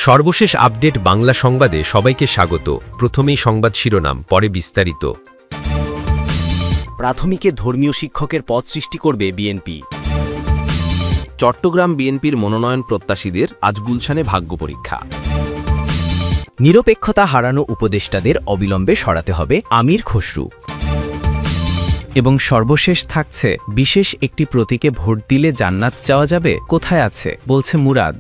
সর্বশেষ আপডেট বাংলা সংবাদে সবাইকে স্বাগত। প্রথমেই সংবাদ শিরোনাম, পরে বিস্তারিত। প্রাথমিকে ধর্মীয় শিক্ষকের পদ সৃষ্টি করবে বিএনপি। চট্টগ্রাম বিএনপির মনোনয়ন প্রত্যাশীদের আজ গুলশানে ভাগ্য পরীক্ষা। নিরপেক্ষতা হারানো উপদেষ্টাদের অবিলম্বে সরাতে হবে আমির খসরু। এবং সর্বশেষ থাকছে, বিশেষ একটি প্রতীকে ভোট দিলে জান্নাত যাওয়া যাবে, কোথায় আছে বলছে মুরাদ।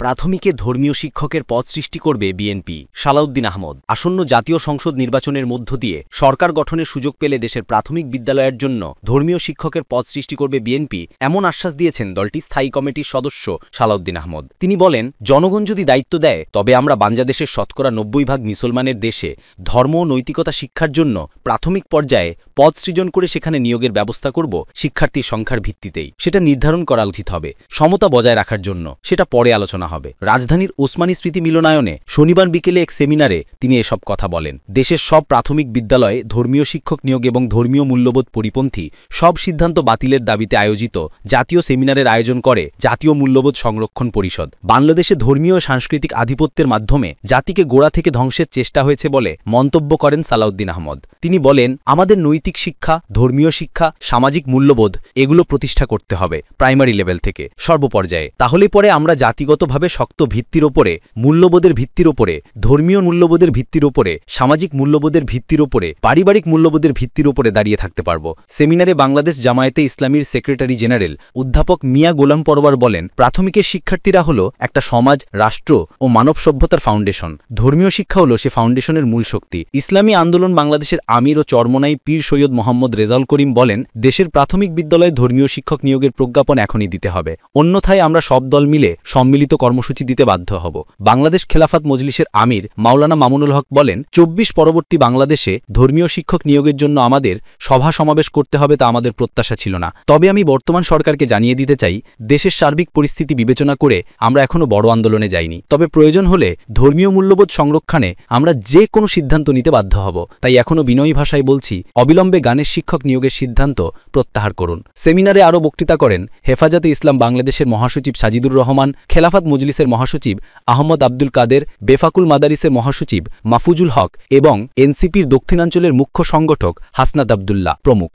প্রাথমিকে ধর্মীয় শিক্ষকের পদ সৃষ্টি করবে বিএনপি। সালাউদ্দিন আহমদ। আসন্ন জাতীয় সংসদ নির্বাচনের মধ্য দিয়ে সরকার গঠনের সুযোগ পেলে দেশের প্রাথমিক বিদ্যালয়ের জন্য ধর্মীয় শিক্ষকের পদ সৃষ্টি করবে বিএনপি, এমন আশ্বাস দিয়েছেন দলটির স্থায়ী কমিটির সদস্য সালাউদ্দিন আহমদ। তিনি বলেন, জনগণ যদি দায়িত্ব দেয় তবে আমরা বাংলাদেশের শতকরা ৯০% মুসলমানের দেশে ধর্ম ও নৈতিকতা শিক্ষার জন্য প্রাথমিক পর্যায়ে পদ সৃজন করে সেখানে নিয়োগের ব্যবস্থা করব শিক্ষার্থীর সংখ্যার ভিত্তিতেই। সেটা নির্ধারণ করা উচিত হবে সমতা বজায় রাখার জন্য, সেটা পরে আলোচনা হবে। রাজধানীর ওসমানী স্মৃতি মিলনায়নে শনিবার বিকেলে এক সেমিনারে তিনি এসব কথা বলেন। দেশের সব প্রাথমিক বিদ্যালয়ে ধর্মীয় শিক্ষক নিয়োগ এবং ধর্মীয় মূল্যবোধ পরিপন্থী সব সিদ্ধান্ত বাতিলের দাবিতে আয়োজিত জাতীয় সেমিনারের আয়োজন করে জাতীয় মূল্যবোধ সংরক্ষণ পরিষদ। বাংলাদেশে ধর্মীয় ও সাংস্কৃতিক আধিপত্যের মাধ্যমে জাতিকে গোড়া থেকে ধ্বংসের চেষ্টা হয়েছে বলে মন্তব্য করেন সালাউদ্দিন আহমদ। তিনি বলেন, আমাদের নৈতিক শিক্ষা, ধর্মীয় শিক্ষা, সামাজিক মূল্যবোধ এগুলো প্রতিষ্ঠা করতে হবে প্রাইমারি লেভেল থেকে সর্বপর্যায়ে। তাহলে পরে আমরা জাতিগতভাবে শক্ত ভিত্তির ওপরে, মূল্যবোধের ভিত্তির ওপরে, ধর্মীয় মূল্যবোধের ভিত্তির ওপরে, সামাজিক মূল্যবোধের ভিত্তির ওপরে, পারিবারিক মূল্যবোধের ভিত্তির ওপরে দাঁড়িয়ে থাকতে পারব। সেমিনারে বাংলাদেশ জামায়াতে ইসলামীর সেক্রেটারি জেনারেল অধ্যাপক মিয়া গোলাম পরওয়ার বলেন, প্রাথমিকের শিক্ষার্থীরা হল একটা সমাজ, রাষ্ট্র ও মানব সভ্যতার ফাউন্ডেশন। ধর্মীয় শিক্ষা হল সে ফাউন্ডেশনের মূল শক্তি। ইসলামী আন্দোলন বাংলাদেশের আমির ও চরমোনাই পীর সৈয়দ মোহাম্মদ রেজাউল করিম বলেন, দেশের প্রাথমিক বিদ্যালয়ে ধর্মীয় শিক্ষক নিয়োগের প্রজ্ঞাপন এখনই দিতে হবে, অন্যথায় আমরা সব দল মিলে সম্মিলিত কর্মসূচি দিতে বাধ্য হব। বাংলাদেশ খেলাফত মজলিসের আমির মাওলানা মামুনুল হক বলেন, ২৪ পরবর্তী বাংলাদেশে ধর্মীয় শিক্ষক নিয়োগের জন্য আমাদের সভা সমাবেশ করতে হবে, তা আমাদের প্রত্যাশা ছিল না। তবে আমি বর্তমান সরকারকে জানিয়ে দিতে চাই, দেশের সার্বিক পরিস্থিতি বিবেচনা করে আমরা এখনো বড় আন্দোলনে যাইনি। তবে প্রয়োজন হলে ধর্মীয় মূল্যবোধ সংরক্ষণে আমরা যে কোনো সিদ্ধান্ত নিতে বাধ্য হব। তাই এখনো বিনয়ী ভাষায় বলছি, অবিলম্বে গানের শিক্ষক নিয়োগের সিদ্ধান্ত প্রত্যাহার করুন। সেমিনারে আরও বক্তৃতা করেন হেফাজতে ইসলাম বাংলাদেশের মহাসচিব সাজিদুর রহমান, খেলাফত মজলিসের মহাসচিব আহমদ আব্দুল কাদের, বেফাকুল মাদারিসের মহাসচিব মাহফুজুল হক এবং এনসিপির দক্ষিণাঞ্চলের মুখ্য সংগঠক হাসনাত আব্দুল্লাহ প্রমুখ।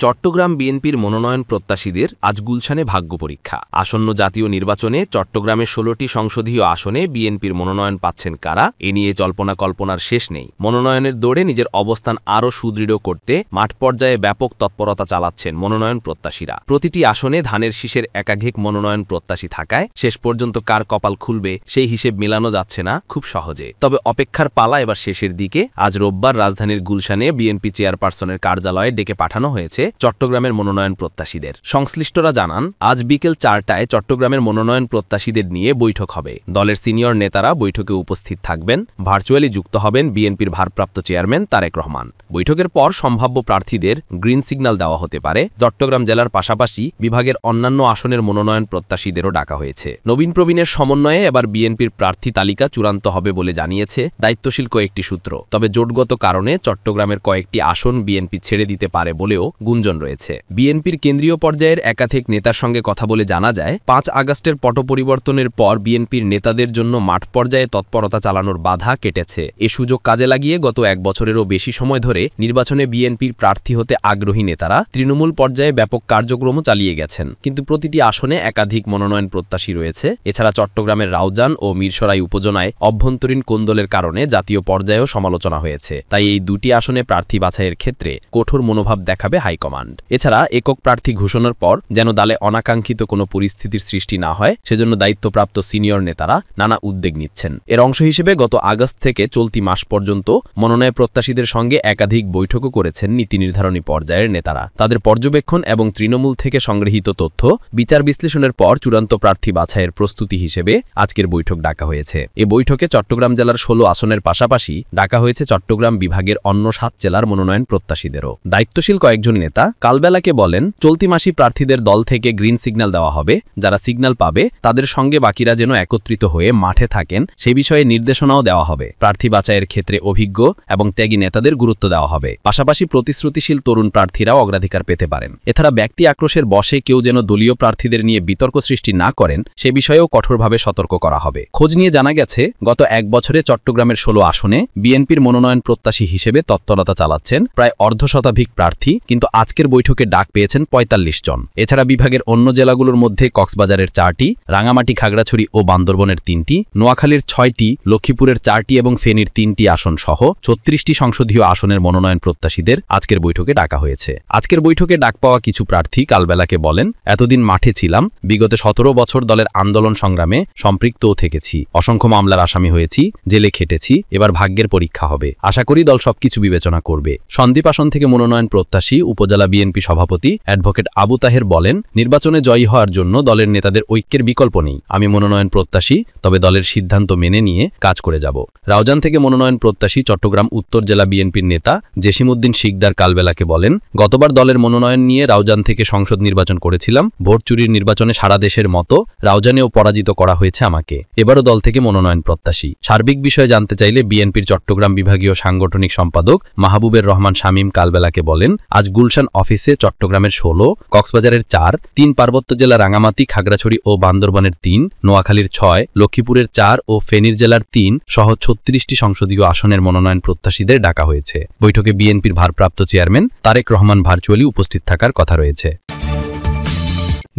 চট্টগ্রাম বিএনপির মনোনয়ন প্রত্যাশীদের আজ গুলশানে ভাগ্য পরীক্ষা। আসন্ন জাতীয় নির্বাচনে চট্টগ্রামের ১৬টি সংসদীয় আসনে বিএনপির মনোনয়ন পাচ্ছেন কারা, এ নিয়ে জল্পনা কল্পনার শেষ নেই। মনোনয়নের দৌড়ে নিজের অবস্থান আরও সুদৃঢ় করতে মাঠ পর্যায়ে ব্যাপক তৎপরতা চালাচ্ছেন মনোনয়ন প্রত্যাশীরা। প্রতিটি আসনে ধানের শীষের একাধিক মনোনয়ন প্রত্যাশী থাকায় শেষ পর্যন্ত কার কপাল খুলবে সেই হিসেব মেলানো যাচ্ছে না খুব সহজে। তবে অপেক্ষার পালা এবার শেষের দিকে। আজ রোববার রাজধানীর গুলশানে বিএনপি চেয়ারপারসনের কার্যালয়ে ডেকে পাঠানো হয়েছে চট্টগ্রামের মনোনয়ন প্রত্যাশীদের। সংশ্লিষ্টরা জানান, আজ বিকেল ৪টায় চট্টগ্রামের মনোনয়ন প্রত্যাশীদের নিয়ে বৈঠক হবে। দলের সিনিয়র নেতারা বৈঠকে উপস্থিত থাকবেন। ভার্চুয়ালি যুক্ত হবেন বিএনপির ভারপ্রাপ্ত চেয়ারম্যান তারেক রহমান। বৈঠকের পর সম্ভাব্য প্রার্থীদের গ্রিন সিগন্যাল দেওয়া হতে পারে। চট্টগ্রাম জেলার পাশাপাশি বিভাগের অন্যান্য আসনের মনোনয়ন প্রত্যাশীদেরও ডাকা হয়েছে। নবীন প্রবীণের সমন্বয়ে এবার বিএনপির প্রার্থী তালিকা চূড়ান্ত হবে বলে জানিয়েছে দায়িত্বশীল কয়েকটি সূত্র। তবে জোটগত কারণে চট্টগ্রামের কয়েকটি আসন বিএনপি ছেড়ে দিতে পারে বলেও গুঞ্জন রয়েছে। বিএনপির কেন্দ্রীয় পর্যায়ের একাধিক নেতার সঙ্গে কথা বলে জানা যায়, ৫ আগস্টের পট পরিবর্তনের পর বিএনপির নেতাদের জন্য মাঠ পর্যায়ে তৎপরতা চালানোর বাধা কেটেছে। এ সুযোগ কাজে লাগিয়ে গত ১ বছরেরও বেশি সময় ধরে নির্বাচনে বিএনপির প্রার্থী হতে আগ্রহী নেতারা তৃণমূল পর্যায়ে ব্যাপক কার্যক্রমও চালিয়ে গেছেন। কিন্তু প্রতিটি আসনে একাধিক মনোনয়ন প্রত্যাশী রয়েছে। এছাড়া চট্টগ্রামের রাউজান ও মিরসরাই উপজেলায় অভ্যন্তরীণ কোন্দলের কারণে জাতীয় পর্যায়েও সমালোচনা হয়েছে। তাই এই দুটি আসনে প্রার্থী বাছাইয়ের ক্ষেত্রে কঠোর মনোভাব দেখাবে হাইকমান্ড। এছাড়া একক প্রার্থী ঘোষণার পর যেন দলে অনাকাঙ্ক্ষিত কোনো পরিস্থিতির সৃষ্টি না হয়, সেজন্য দায়িত্বপ্রাপ্ত সিনিয়র নেতারা নানা উদ্যোগ নিচ্ছেন। এর অংশ হিসেবে গত আগস্ট থেকে চলতি মাস পর্যন্ত মনোনয়ন প্রত্যাশীদের সঙ্গে একাধিক বৈঠকও করেছেন নীতি নির্ধারণী পর্যায়ের নেতারা। তাদের পর্যবেক্ষণ এবং তৃণমূল থেকে সংগৃহীত তথ্য বিচার বিশ্লেষণের পর চূড়ান্ত প্রার্থী বাছাইয়ের প্রস্তুতি হিসেবে আজকের বৈঠক ডাকা হয়েছে। এ বৈঠকে চট্টগ্রাম জেলার ১৬ আসনের পাশাপাশি ডাকা হয়েছে চট্টগ্রাম বিভাগের অন্য ৭ জেলার মনোনয়ন প্রত্যাশীদেরও। দায়িত্বশীল কয়েকজন নেতা নেতা কালবেলাকে বলেন, চলতি মাসে প্রার্থীদের দল থেকে গ্রিন সিগন্যাল দেওয়া হবে। যারা সিগন্যাল পাবে তাদের সঙ্গে বাকিরা যেন একত্রিত হয়ে মাঠে থাকেন সে বিষয়ে নির্দেশনাও দেওয়া হবে। প্রার্থী বাছাইয়ের ক্ষেত্রে অভিজ্ঞ এবং ত্যাগী নেতাদের গুরুত্ব দেওয়া হবে। পাশাপাশি প্রতিশ্রুতিশীল তরুণ প্রার্থীরাও অগ্রাধিকার পেতে পারেন। এছাড়া ব্যক্তি আক্রোশের বশে কেউ যেন দলীয় প্রার্থীদের নিয়ে বিতর্ক সৃষ্টি না করেন সে বিষয়েও কঠোরভাবে সতর্ক করা হবে। খোঁজ নিয়ে জানা গেছে, গত 1 বছরে চট্টগ্রামের 16 আসনে বিএনপির মনোনয়ন প্রত্যাশী হিসেবে তৎপরতা চালাচ্ছেন প্রায় অর্ধশতাধিক প্রার্থী, কিন্তু আজকের বৈঠকে ডাক পেয়েছেন 45 জন। এছাড়া বিভাগের অন্য জেলাগুলোর মধ্যে কক্সবাজারের 4টি, রাঙামাটি, খাগড়াছড়ি ও বান্দরবনের 3টি, নোয়াখালীর 6টি, লক্ষ্মীপুরের 4টি এবং ফেনীর 3টি আসন সহ 36টি সংসদীয় আসনের মনোনয়ন প্রত্যাশীদের আজকের বৈঠকে ডাকা হয়েছে। আজকের বৈঠকে ডাক পাওয়া কিছু প্রার্থী কালবেলাকে বলেন, এতদিন মাঠে ছিলাম, বিগত 17 বছর দলের আন্দোলন সংগ্রামে সম্পৃক্তও থেকেছি, অসংখ্য মামলার আসামি হয়েছি, জেলে খেটেছি, এবার ভাগ্যের পরীক্ষা হবে। আশা করি দল সবকিছু বিবেচনা করবে। সন্দ্বীপ আসন থেকে মনোনয়ন প্রত্যাশী উপজেলা বিএনপি সভাপতি অ্যাডভোকেট আবু তাহের বলেন, নির্বাচনে জয়ী হওয়ার জন্য দলের নেতাদের ঐক্যের বিকল্প নেই। আমি মনোনয়ন প্রত্যাশী, তবে দলের সিদ্ধান্ত মেনে নিয়ে কাজ করে যাব। রাউজান থেকে মনোনয়ন প্রত্যাশী চট্টগ্রাম উত্তর জেলা বিএনপির নেতা জেসিমউদ্দিন শিকদার কালবেলাকে বলেন, গতবার দলের মনোনয়ন নিয়ে রাউজান থেকে সংসদ নির্বাচন করেছিলাম। ভোট চুরির নির্বাচনে সারা দেশের মতো রাউজানেও পরাজিত করা হয়েছে আমাকে। এবারও দল থেকে মনোনয়ন প্রত্যাশী। সার্বিক বিষয়ে জানতে চাইলে বিএনপির চট্টগ্রাম বিভাগীয় সাংগঠনিক সম্পাদক মাহবুবের রহমান শামীম কালবেলাকে বলেন, আজ গুলশান অফিসে চট্টগ্রামের 16, কক্সবাজারের 4, 3 পার্বত্য জেলা রাঙামাটি, খাগড়াছড়ি ও বান্দরবনের 3, নোয়াখালীর 6, লক্ষ্মীপুরের 4 ও ফেনীর জেলার 3 সহ 36টি সংসদীয় আসনের মনোনয়ন প্রত্যাশীদের ডাকা হয়েছে। বৈঠকে বিএনপির ভারপ্রাপ্ত চেয়ারম্যান তারেক রহমান ভার্চুয়ালি উপস্থিত থাকার কথা রয়েছে।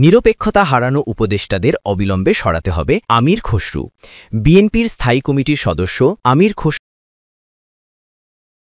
নিরপেক্ষতা হারানো উপদেষ্টাদের অবিলম্বে সরাতে হবে। আমির খসরু। বিএনপির স্থায়ী কমিটির সদস্য আমির খসরু